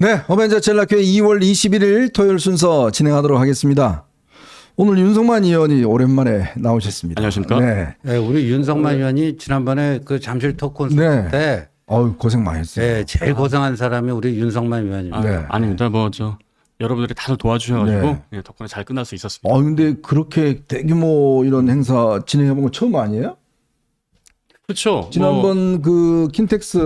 네, 어벤져 젤라교회 2월 21일 토요일 순서 진행하도록 하겠습니다. 오늘 윤석만 의원이 오랜만에 나오셨습니다. 안녕하십니까? 네. 네, 우리 윤석만 의원이 지난번에 그 잠실 토크 콘서트 네. 때 고생 많이 했어요. 네, 제일 고생한 사람이 우리 윤석만 의원입니다. 네. 아닙니다. 여러분들이 다들 도와주셔가지고 네. 예, 덕분에 잘 끝날 수 있었습니다. 근데 그렇게 대규모 이런 행사 진행해본 건 처음 아니에요? 그렇죠. 지난번 그 킨텍스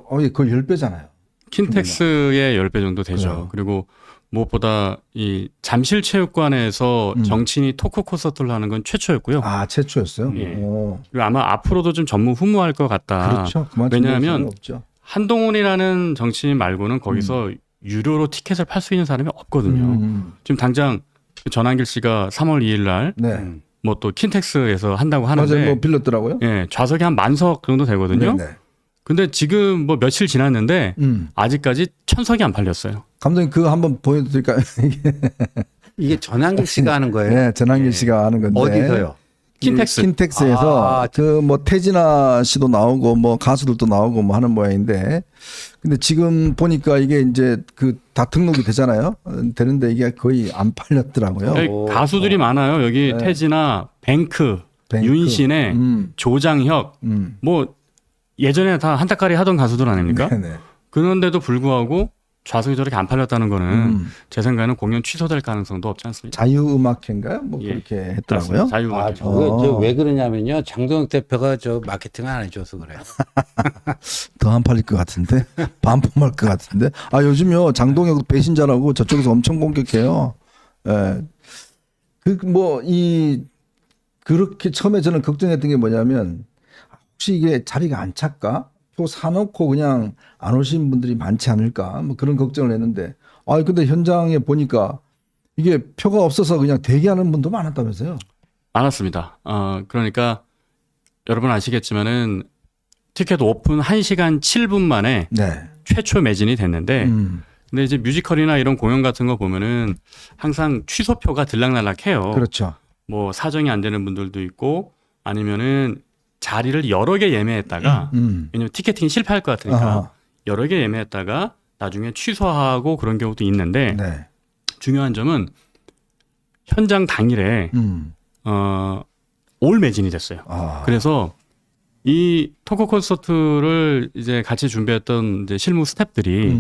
거의 10배잖아요. 킨텍스의 10배 정도 되죠. 그래요. 그리고 무엇보다 이 잠실체육관에서 정치인이 토크 콘서트를 하는 건 최초였고요. 최초였어요? 예. 오. 그리고 아마 앞으로도 좀 전무후무할 것 같다. 그렇죠. 그만큼 왜냐하면 없죠. 한동훈이라는 정치인 말고는 거기서 유료로 티켓을 팔 수 있는 사람이 없거든요. 지금 당장 전한길 씨가 3월 2일 날 네. 뭐 또 킨텍스에서 한다고 하는데 맞아요. 뭐 빌렸더라고요. 예, 좌석이 한 10,000석 정도 되거든요. 네. 근데 지금 뭐 며칠 지났는데 음. 아직까지 1,000석이 안 팔렸어요. 감독님 그거 한번 보여드릴까요? 이게 전한길 씨가 하는 거예요? 네, 전한길 씨가 하는 건데. 어디서요? 킨텍스. 그 뭐 태진아 씨도 나오고 뭐 가수들도 나오고 뭐 하는 모양인데, 근데 지금 보니까 이게 이제 그 다 등록이 되잖아요. 되는데 이게 거의 안 팔렸더라고요. 여기 가수들이 많아요. 여기 네. 태진아, 뱅크, 뱅크. 윤신혜, 조장혁, 뭐 예전에 다 한타까리 하던 가수들 아닙니까? 네네. 그런데도 불구하고 좌석이 저렇게 안 팔렸다는 거는 제 생각에는 공연 취소될 가능성도 없지 않습니까? 자유음악회인가요? 뭐 예. 그렇게 했더라고요. 자유음악. 저게 왜 그러냐면요. 장동혁 대표가 저 마케팅 안 해줘서 그래요. 더 안 팔릴 것 같은데 반품할 것 같은데. 요즘요 장동혁 배신자라고 저쪽에서 엄청 공격해요. 예. 그렇게 처음에 저는 걱정했던 게 뭐냐면 혹시 이게 자리가 안 찰까? 표 사놓고 그냥 안 오신 분들이 많지 않을까? 뭐 그런 걱정을 했는데, 근데 현장에 보니까 이게 표가 없어서 그냥 대기하는 분도 많았다면서요? 많았습니다. 그러니까 여러분 아시겠지만은 티켓 오픈 1시간 7분 만에 네. 최초 매진이 됐는데 근데 이제 뮤지컬이나 이런 공연 같은 거 보면은 항상 취소표가 들락날락해요. 그렇죠. 뭐 사정이 안 되는 분들도 있고 아니면은 자리를 여러 개 예매했다가 왜냐면 티켓팅이 실패할 것 같으니까 아하. 여러 개 예매했다가 나중에 취소하고 그런 경우도 있는데 네. 중요한 점은 현장 당일에 올 매진이 됐어요. 그래서 이 토크 콘서트를 이제 같이 준비했던 이제 실무 스태프들이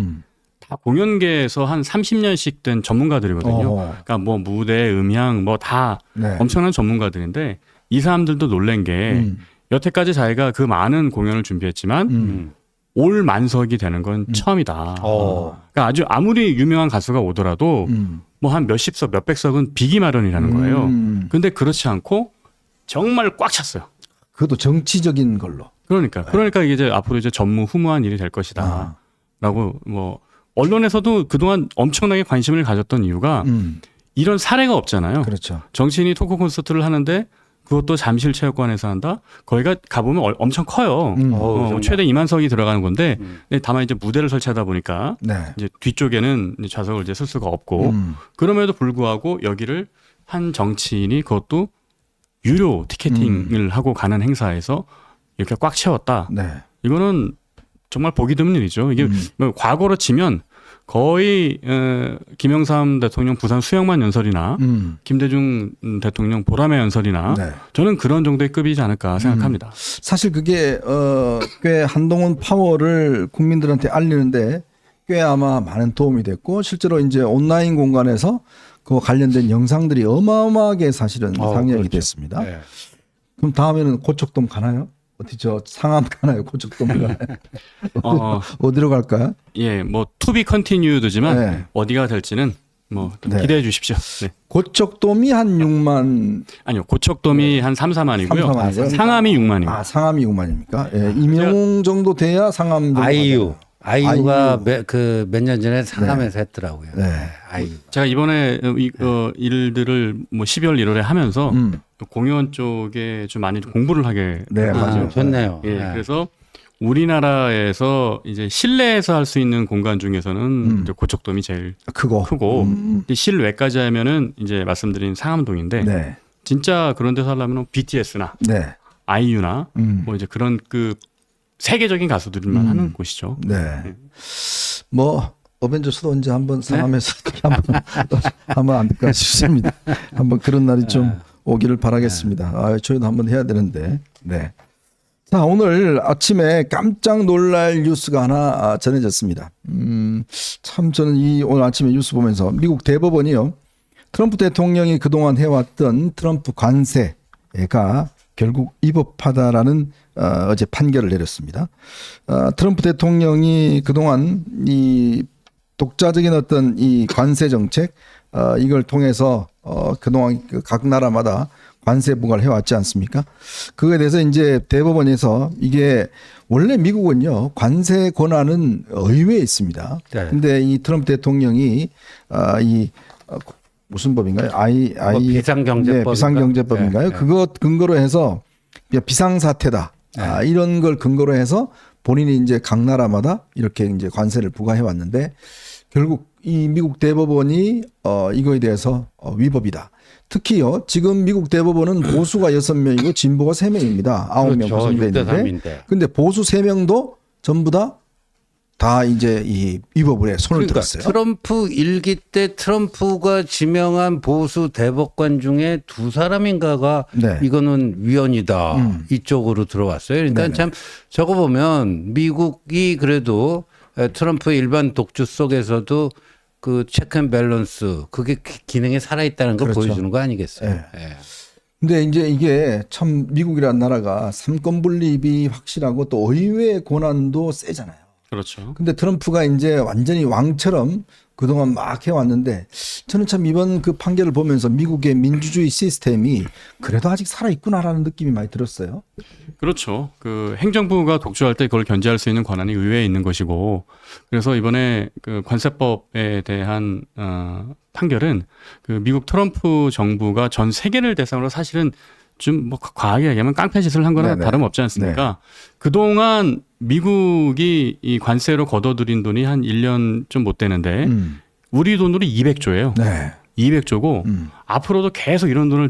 다 공연계에서 한 30년씩 된 전문가들이거든요. 그러니까 뭐 무대, 음향 뭐 다 네. 엄청난 전문가들인데 이 사람들도 놀란 게 여태까지 자기가 그 많은 공연을 준비했지만 올 만석이 되는 건 처음이다. 그러니까 아무리 유명한 가수가 오더라도 뭐 한 몇십 석, 몇백 석은 비기 마련이라는 거예요. 근데 그렇지 않고 정말 꽉 찼어요. 그것도 정치적인 걸로. 그러니까 이게 이제 앞으로 이제 전무후무한 일이 될 것이다. 라고 뭐 언론에서도 그동안 엄청나게 관심을 가졌던 이유가 이런 사례가 없잖아요. 그렇죠. 정치인이 토크 콘서트를 하는데 그것도 잠실체육관에서 한다? 거기가 가보면 엄청 커요. 최대 2만석이 들어가는 건데 근데 다만 이제 무대를 설치하다 보니까 네. 이제 뒤쪽에는 이제 좌석을 이제 쓸 수가 없고 그럼에도 불구하고 여기를 한 정치인이 그것도 유료 티켓팅을 하고 가는 행사에서 이렇게 꽉 채웠다. 네. 이거는 정말 보기 드문 일이죠. 이게 뭐 과거로 치면 거의 김영삼 대통령 부산 수영만 연설이나 김대중 대통령 보람의 연설이나 네. 저는 그런 정도의 급이지 않을까 생각합니다. 사실 그게 꽤 한동훈 파워를 국민들한테 알리는데 꽤 아마 많은 도움이 됐고 실제로 이제 온라인 공간에서 그 관련된 영상들이 어마어마하게 사실은 상영이 그렇죠. 됐습니다. 네. 그럼 다음에는 고척돔 가나요? 어디 상암 가나요? 고척돔 가나요? 어디로 갈까요? 예, 뭐 투비 컨티뉴드지만 네. 어디가 될지는 뭐 네. 기대해 주십시오. 네. 고척돔이 한 6만. 아니요, 고척돔이 한 3, 4만이고요. 3, 4만이고요? 상암이 6만입니다. 상암이 6만입니까? 예, 임용 정도 돼야 상암 정도. 아이유가 몇 년 전에 상암에서 했더라고요. 네. 아이유. 제가 이번에 일들을 뭐 12월 1월에 하면서 공연 쪽에 좀 많이 공부를 하게 네, 맞아요. 좋네요. 예, 네. 그래서 우리나라에서 이제 실내에서 할 수 있는 공간 중에서는 이제 고척돔이 제일 크고 이제 실외까지 하면은 이제 말씀드린 상암동인데 네. 진짜 그런 데서 하려면 BTS나 네. 아이유나 뭐 이제 그런 그 세계적인 가수들만 하는 곳이죠. 네. 뭐 어벤져스도 언제 한번 상하면서 한번 안 될까 싶습니다. 한번 그런 날이 좀 오기를 바라겠습니다. 저희도 한번 해야 되는데. 네. 자, 오늘 아침에 깜짝 놀랄 뉴스가 하나 전해졌습니다. 참 저는 오늘 아침에 뉴스 보면서 미국 대법원이요. 트럼프 대통령이 그동안 해왔던 트럼프 관세가 결국 위법하다라는 어제 판결을 내렸습니다. 트럼프 대통령이 그동안 이 독자적인 어떤 이 관세 정책 이걸 통해서 그동안 각 나라마다 관세 부과를 해왔지 않습니까? 그거에 대해서 이제 대법원에서 이게 원래 미국은요 관세 권한은 의회에 있습니다. 네. 근데 이 트럼프 대통령이 무슨 법인가요? 비상경제법. 네, 비상경제법인가요? 네. 그거 근거로 해서 비상사태다. 이런 걸 근거로 해서 본인이 이제 각 나라마다 이렇게 이제 관세를 부과해 왔는데 결국 이 미국 대법원이 이거에 대해서 위법이다. 특히요, 지금 미국 대법원은 보수가 6명이고 진보가 3명입니다. 9명 그렇죠. 구성되어 6대 있는데. 3인데. 근데 보수 3명도 전부 다 이제 이 위법을 해 손을 그러니까 들었어요. 트럼프 일기 때 트럼프가 지명한 보수 대법관 중에 2사람인가가 네. 이거는 위헌이다 이쪽으로 들어왔어요. 그러니까 네네. 참 저거 보면 미국이 그래도 트럼프 일반 독주 속에서도 그 체크 앤 밸런스 그게 기능에 살아있다는 걸 그렇죠. 보여주는 거 아니겠어요? 네. 예. 근데 이제 이게 참 미국이라는 나라가 삼권 분립이 확실하고 또 의회 권한도 세잖아요. 그렇죠. 근데 트럼프가 이제 완전히 왕처럼 그동안 막 해왔는데 저는 참 이번 그 판결을 보면서 미국의 민주주의 시스템이 그래도 아직 살아있구나라는 느낌이 많이 들었어요. 그렇죠. 그 행정부가 독주할 때 그걸 견제할 수 있는 권한이 의회에 있는 것이고, 그래서 이번에 그 관세법에 대한 판결은 그 미국 트럼프 정부가 전 세계를 대상으로 사실은 좀 뭐 과하게 얘기하면 깡패 짓을 한 거나 네네. 다름없지 않습니까? 그동안 미국이 이 관세로 걷어들인 돈이 한 1년 좀 못 되는데 우리 돈으로 200조예요. 네. 200조고 앞으로도 계속 이런 돈을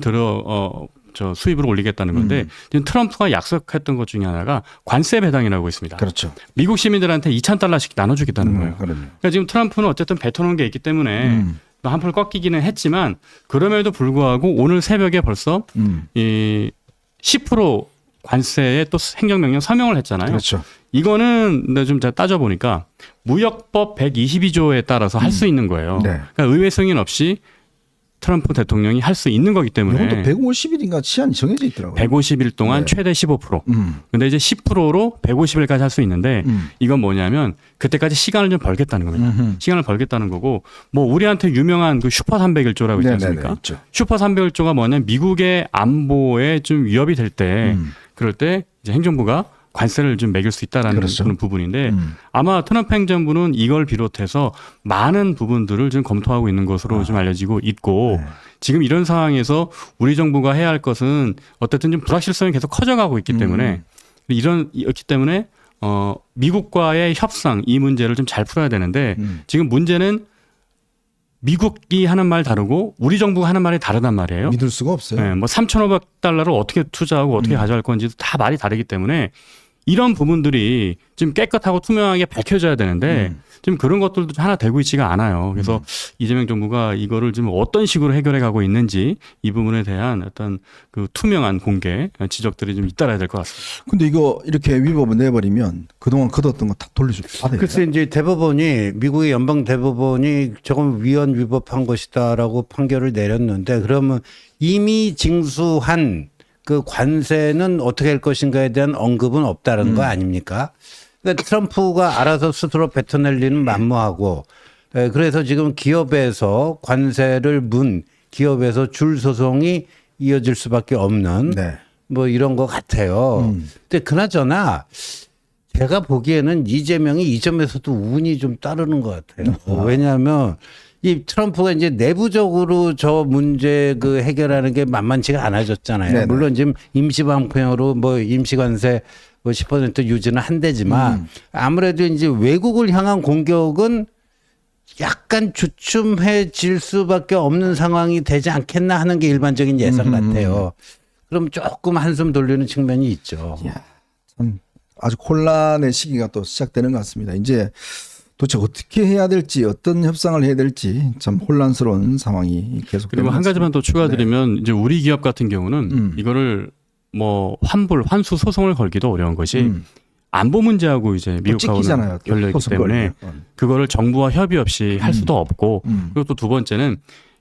수입을 올리겠다는 건데 지금 트럼프가 약속했던 것 중에 하나가 관세 배당이라고 있습니다. 그렇죠. 미국 시민들한테 $2,000씩 나눠주겠다는 거예요. 그럼요. 그러니까 지금 트럼프는 어쨌든 뱉어놓은 게 있기 때문에 한풀 꺾이기는 했지만 그럼에도 불구하고 오늘 새벽에 벌써 이 10% 관세에 또 행정명령 서명을 했잖아요. 그렇죠. 이거는 근데 좀 제가 따져보니까 무역법 122조에 따라서 할 수 있는 거예요. 네. 그러니까 의회 승인 없이 트럼프 대통령이 할 수 있는 거기 때문에 이것도 150일인가 치안이 정해져 있더라고요. 150일 동안 네. 최대 15%. 근데 이제 10%로 150일까지 할 수 있는데 이건 뭐냐면 그때까지 시간을 좀 벌겠다는 겁니다. 시간을 벌겠다는 거고 뭐 우리한테 유명한 그 슈퍼 300일조라고 있지 않습니까? 네네네, 있죠. 슈퍼 300일조가 뭐냐면 미국의 안보에 좀 위협이 될 때 그럴 때 이제 행정부가 관세를 좀 매길 수 있다라는 그렇죠. 그런 부분인데 아마 트럼프 행정부는 이걸 비롯해서 많은 부분들을 좀 검토하고 있는 것으로 좀 알려지고 있고 지금 이런 상황에서 우리 정부가 해야 할 것은 어쨌든 좀 불확실성이 계속 커져가고 있기 때문에 이렇기 때문에 미국과의 협상 이 문제를 좀 잘 풀어야 되는데 지금 문제는 미국이 하는 말 다르고 우리 정부가 하는 말이 다르단 말이에요. 믿을 수가 없어요. 네, 뭐 3,500달러를 어떻게 투자하고 어떻게 가져갈 건지도 다 말이 다르기 때문에 이런 부분들이 좀 깨끗하고 투명하게 밝혀져야 되는데 지금 그런 것들도 하나 되고 있지가 않아요. 그래서 이재명 정부가 이거를 좀 어떤 식으로 해결해 가고 있는지 이 부분에 대한 어떤 그 투명한 공개 지적들이 좀 잇따라야 될 것 같습니다. 근데 이거 이렇게 위법을 내버리면 그동안 걷었던 거 다 돌려줄 받아야 글쎄 이제 대법원이 미국의 연방 대법원이 조금 위헌 위법한 것이다라고 판결을 내렸는데 그러면 이미 징수한 그 관세는 어떻게 할 것인가에 대한 언급은 없다는 거 아닙니까? 그러니까 트럼프가 알아서 스스로 뱉어낼 리는 만무하고 그래서 지금 기업에서 관세를 문 기업에서 줄 소송이 이어질 수밖에 없는 네. 뭐 이런 것 같아요. 근데 그나저나 제가 보기에는 이재명이 이 점에서도 운이 좀 따르는 것 같아요. 왜냐하면 이 트럼프가 이제 내부적으로 저 문제 그 해결하는 게 만만치가 않아졌잖아요. 네네. 물론 지금 임시방편으로 뭐 임시관세 뭐 10% 유지는 한대지만 아무래도 이제 외국을 향한 공격은 약간 주춤해질 수밖에 없는 상황이 되지 않겠나 하는 게 일반적인 예상 같아요. 그럼 조금 한숨 돌리는 측면이 있죠. 참 아주 혼란의 시기가 또 시작되는 것 같습니다. 이제 도대체 어떻게 해야 될지 어떤 협상을 해야 될지 참 혼란스러운 상황이 계속. 그리고 한 가지만 더 추가드리면 이제 우리 기업 같은 경우는 네. 이거를 뭐 환수 소송을 걸기도 어려운 것이 안보 문제하고 이제 미국하고는 찍히잖아요. 결려있기 소송 때문에 걸리면. 그거를 정부와 협의 없이 할 수도 없고 그리고 또 두 번째는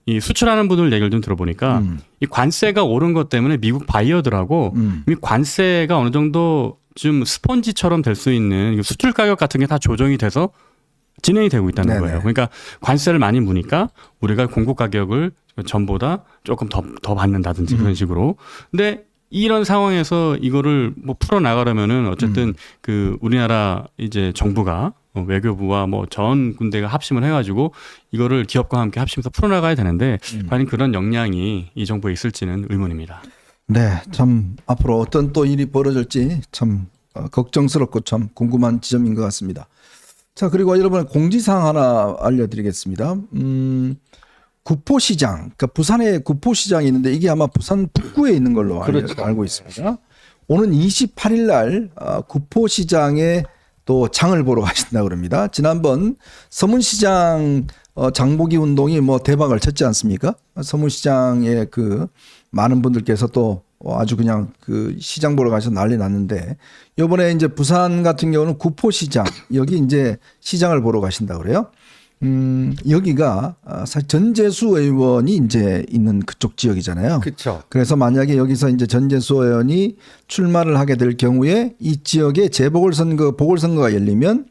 이 수출하는 분들 얘기를 좀 들어보니까 이 관세가 오른 것 때문에 미국 바이어들하고 이 관세가 어느 정도 좀 스펀지처럼 될 수 있는 수출 가격 같은 게 다 조정이 돼서 진행이 되고 있다는 네네. 거예요. 그러니까 관세를 많이 무니까 우리가 공급 가격을 전보다 조금 더 받는다든지 그런 식으로. 근데 이런 상황에서 이거를 뭐 풀어 나가려면은 어쨌든 그 우리나라 이제 정부가 외교부와 뭐 전 군대가 합심을 해가지고 이거를 기업과 함께 합심해서 풀어 나가야 되는데 과연 그런 역량이 이 정부에 있을지는 의문입니다. 네, 참 앞으로 어떤 또 일이 벌어질지 참 걱정스럽고 참 궁금한 지점인 것 같습니다. 자, 그리고 여러분 공지사항 하나 알려드리겠습니다. 구포시장, 그러니까 부산에 구포시장이 있는데 이게 아마 부산 북구에 있는 걸로 알고 있습니다. 오는 28일 날 구포시장에 또 장을 보러 가신다고 그럽니다. 지난번 서문시장 장보기 운동이 뭐 대박을 쳤지 않습니까? 서문시장에 그 많은 분들께서 또 아주 그냥 그 시장 보러 가서 난리 났는데 이번에 이제 부산 같은 경우는 구포시장 여기 이제 시장을 보러 가신다고 그래요. 여기가 사실 전재수 의원이 이제 있는 그쪽 지역이잖아요. 그렇죠. 그래서 만약에 여기서 이제 전재수 의원이 출마를 하게 될 경우에 이 지역에 재보궐선거, 보궐선거가 열리면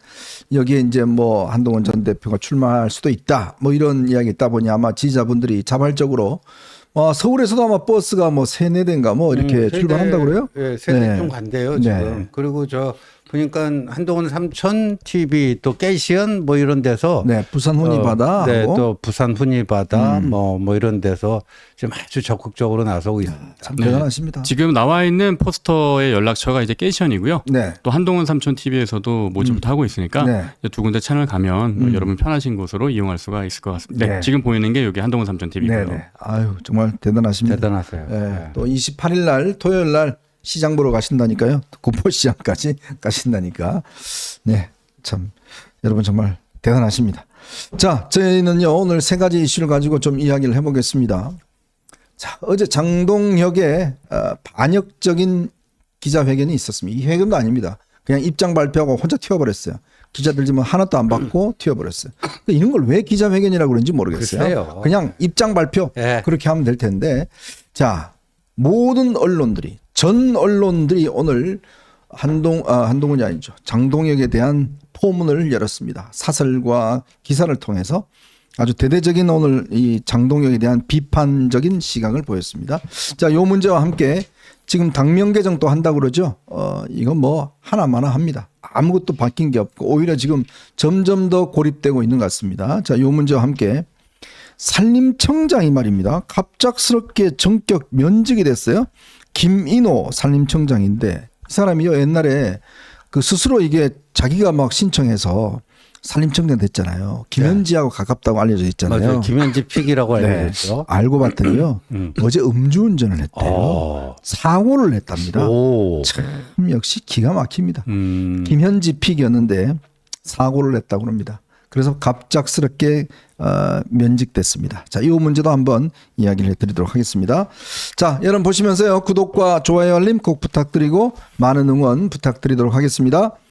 여기에 이제 뭐 한동훈 전 대표가 출마할 수도 있다. 뭐 이런 이야기 있다 보니 아마 지지자분들이 자발적으로 서울에서도 아마 버스가 뭐 3-4대인가 뭐 이렇게 출발한다고 그래요? 네, 세대 네. 좀 간대요 지금. 네. 그리고 저 보니까 한동훈 삼촌 TV 또 깨시연 뭐 이런 데서 네, 부산 훈이바다 네, 하고 또 부산 훈이바다 뭐 이런 데서 지금 아주 적극적으로 나서고 있습니다. 참 대단하십니다. 지금 나와 있는 포스터의 연락처가 이제 깨시언이고요. 네. 또 한동훈 삼촌 TV에서도 모집을 하고 있으니까 네. 이제 두 군데 채널 가면 뭐 여러분 편하신 곳으로 이용할 수가 있을 것 같습니다. 네, 네. 지금 보이는 게 여기 한동훈 삼촌 TV고요. 네, 네. 아유, 정말 대단하십니다. 대단하세요. 네. 네. 또 28일 날 토요일 날 시장 보러 가신다니까요. 구포시장까지 가신다니까. 네, 참 여러분 정말 대단하십니다. 자, 저희는요 오늘 3가지 이슈를 가지고 좀 이야기를 해보겠습니다. 자, 어제 장동혁의 반역적인 기자회견이 있었습니다. 이 회견도 아닙니다. 그냥 입장 발표하고 혼자 튀어버렸어요. 기자들 지금 하나도 안 받고 튀어버렸어요. 이런 걸 왜 기자회견이라고 그런지 모르겠어요. 글쎄요. 그냥 입장 발표 네. 그렇게 하면 될 텐데, 자, 모든 언론들이 전 언론들이 오늘 한동훈이 아니죠. 장동혁에 대한 포문을 열었습니다. 사설과 기사를 통해서 아주 대대적인 오늘 이 장동혁에 대한 비판적인 시각을 보였습니다. 자, 요 문제와 함께 지금 당명 개정도 한다고 그러죠. 이건 뭐 하나마나 합니다. 아무것도 바뀐 게 없고 오히려 지금 점점 더 고립되고 있는 것 같습니다. 자, 요 문제와 함께 산림청장이 말입니다. 갑작스럽게 전격 면직이 됐어요. 김인호 산림청장인데 이 사람이요 옛날에 그 스스로 이게 자기가 막 신청해서 산림청장 됐잖아요. 김현지하고 가깝다고 알려져 있잖아요. 맞아요. 김현지 픽이라고 네. 알려졌죠. 알고 봤더니요. 어제 음주운전을 했대요. 사고를 냈답니다. 오. 참 역시 기가 막힙니다. 김현지 픽이었는데 사고를 냈다고 합니다. 그래서 갑작스럽게 면직됐습니다. 자, 이 문제도 한번 이야기를 해드리도록 하겠습니다. 자, 여러분 보시면서요. 구독과 좋아요 알림 꼭 부탁드리고 많은 응원 부탁드리도록 하겠습니다.